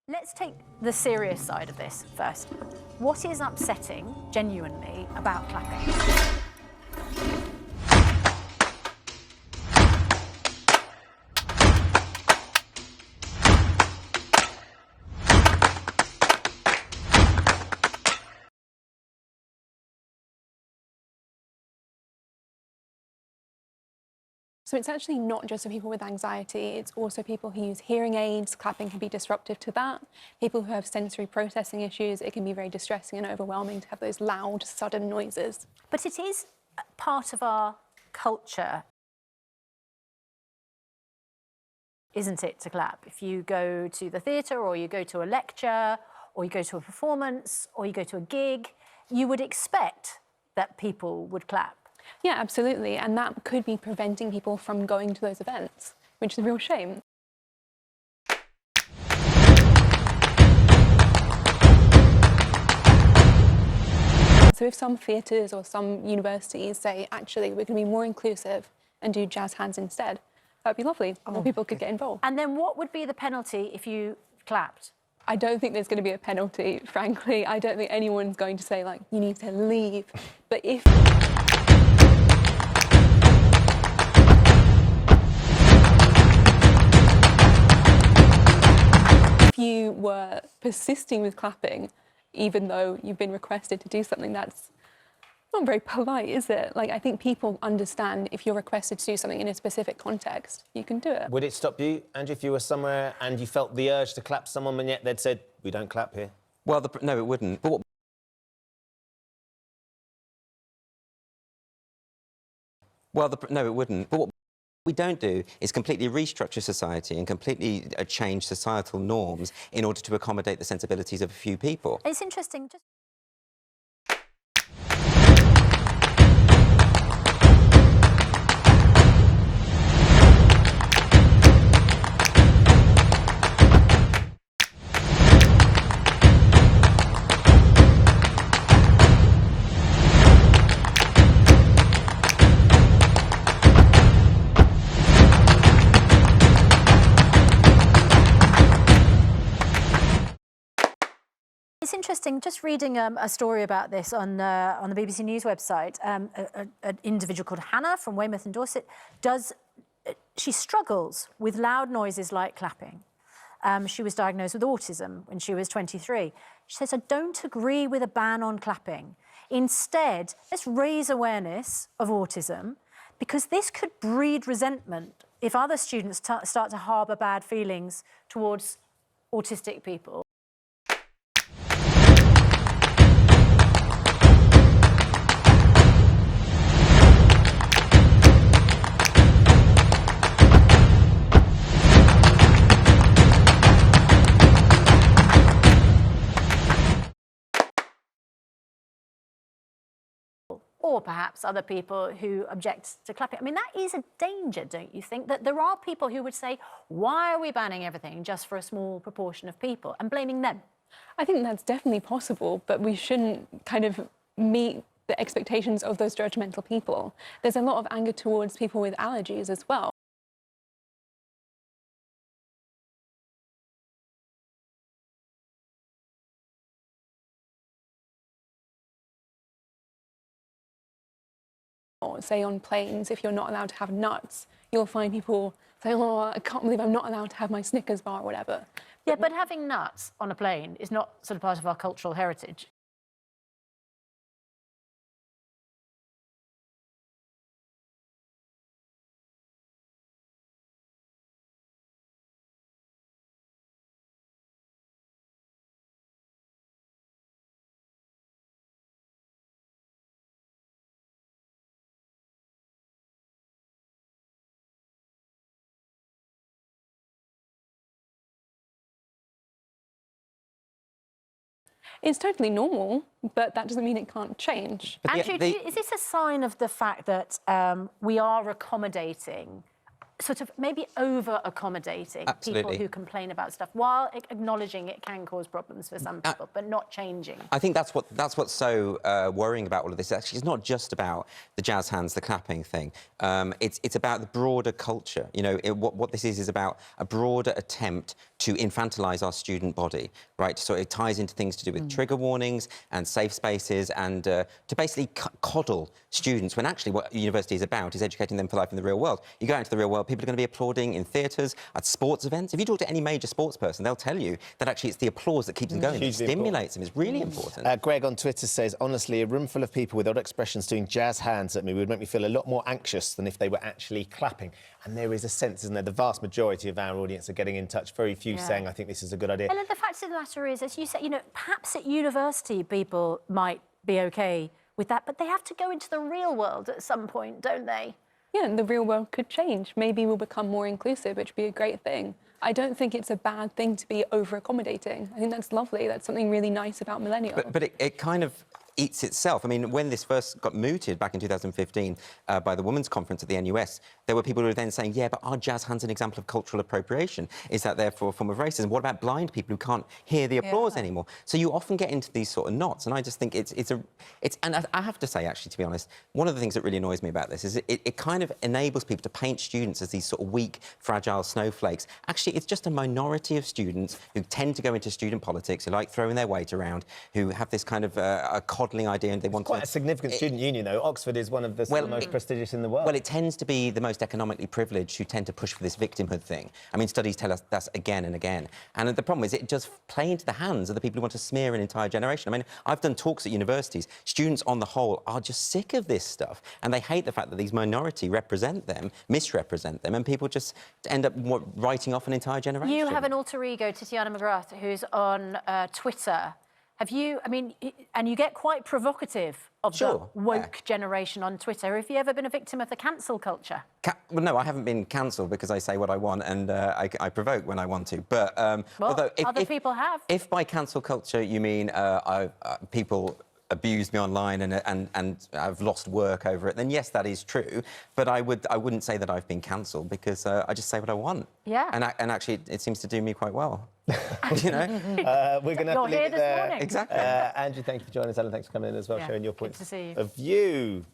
Let's take the serious side of this first. What is upsetting, genuinely, about clapping? So it's actually not just for people with anxiety, it's also people who use hearing aids. Clapping can be disruptive to that. People who have sensory processing issues, it can be very distressing and overwhelming to have those loud, sudden noises. But it is part of our culture, isn't it, to clap? If you go to the theatre or you go to a lecture or you go to a performance or you go to a gig, you would expect that people would clap. Yeah, absolutely. And that could be preventing people from going to those events, which is a real shame. So if some theatres or some universities say, actually, we're going to be more inclusive and do jazz hands instead, that would be lovely. More people could get involved. And then what would be the penalty if you clapped? I don't think there's going to be a penalty, frankly. I don't think anyone's going to say, like, you need to leave. But if you were persisting with clapping, even though you've been requested to do something, that's not very polite, is it? Like, I think people understand if you're requested to do something in a specific context, you can do it. Would it stop you, Andrew, if you were somewhere and you felt the urge to clap someone and yet they'd said, we don't clap here? Well, no, it wouldn't. But no, it wouldn't. But what we don't do is completely restructure society and completely change societal norms in order to accommodate the sensibilities of a few people. It's interesting. It's interesting, just reading a story about this on the BBC News website. An individual called Hannah from Weymouth in Dorset she struggles with loud noises like clapping. She was diagnosed with autism when she was 23. She says, I don't agree with a ban on clapping. Instead, let's raise awareness of autism, because this could breed resentment if other students start to harbour bad feelings towards autistic people. Or perhaps other people who object to clapping. I mean, that is a danger, don't you think? That there are people who would say, why are we banning everything just for a small proportion of people, and blaming them? I think that's definitely possible, but we shouldn't kind of meet the expectations of those judgmental people. There's a lot of anger towards people with allergies as well. Or say on planes, if you're not allowed to have nuts, you'll find people saying, oh, I can't believe I'm not allowed to have my Snickers bar or whatever. Yeah, but having nuts on a plane is not sort of part of our cultural heritage. It's totally normal, but that doesn't mean it can't change. Andrew, is this a sign of the fact that we are accommodating sort of maybe over-accommodating people Absolutely. who complain about stuff, while acknowledging it can cause problems for some people, but not changing. I think that's what's so worrying about all of this. Actually, it's not just about the jazz hands, the clapping thing. It's about the broader culture. You know, what this is about a broader attempt to infantilise our student body, right? So it ties into things to do with trigger warnings and safe spaces, and to basically coddle students, when actually what university is about is educating them for life in the real world. You go out into the real world, people are going to be applauding in theatres, at sports events. If you talk to any major sports person, they'll tell you that actually it's the applause that keeps them going. It stimulates them. It's really important. Greg on Twitter says, honestly, a room full of people with odd expressions doing jazz hands at me would make me feel a lot more anxious than if they were actually clapping. And there is a sense, isn't there? The vast majority of our audience are getting in touch. Very few saying, I think this is a good idea. And the fact of the matter is, as you say, you know, perhaps at university people might be OK with that, but they have to go into the real world at some point, don't they? Yeah, and the real world could change. Maybe we'll become more inclusive, which would be a great thing. I don't think it's a bad thing to be over-accommodating. I think that's lovely. That's something really nice about millennials. But it kind of eats itself. I mean, when this first got mooted back in 2015 by the Women's Conference at the NUS, there were people who were then saying, yeah, but are jazz hands an example of cultural appropriation? Is that therefore a form of racism? What about blind people who can't hear the applause anymore? So you often get into these sort of knots, and I just think and I have to say, actually, to be honest, one of the things that really annoys me about this is it kind of enables people to paint students as these sort of weak, fragile snowflakes. Actually, it's just a minority of students who tend to go into student politics, who like throwing their weight around, who have this kind of a coddling idea, and they want Quite a significant student union, though. Oxford is one of the most prestigious in the world. Well, it tends to be the most economically privileged who tend to push for this victimhood thing. I mean, studies tell us that's again and again. And the problem is it does play into the hands of the people who want to smear an entire generation. I mean, I've done talks at universities. Students, on the whole, are just sick of this stuff, and they hate the fact that these minority represent them, misrepresent them, and people just end up writing off an entire generation. You have an alter ego, Titiana McGrath, who's on Twitter. Have you, I mean, and you get quite provocative of the woke generation on Twitter. Have you ever been a victim of the cancel culture? Well, no, I haven't been cancelled because I say what I want, and I provoke when I want to. But well, although other people have. If by cancel culture you mean people abused me online and I've lost work over it, then yes, that is true. But I wouldn't say that I've been cancelled, because I just say what I want. Yeah. And actually, it seems to do me quite well. You know. We're going to have to leave it there. Exactly. Andrew, thank you for joining us. Alan, thanks for coming in as well, sharing your points to see you. of view.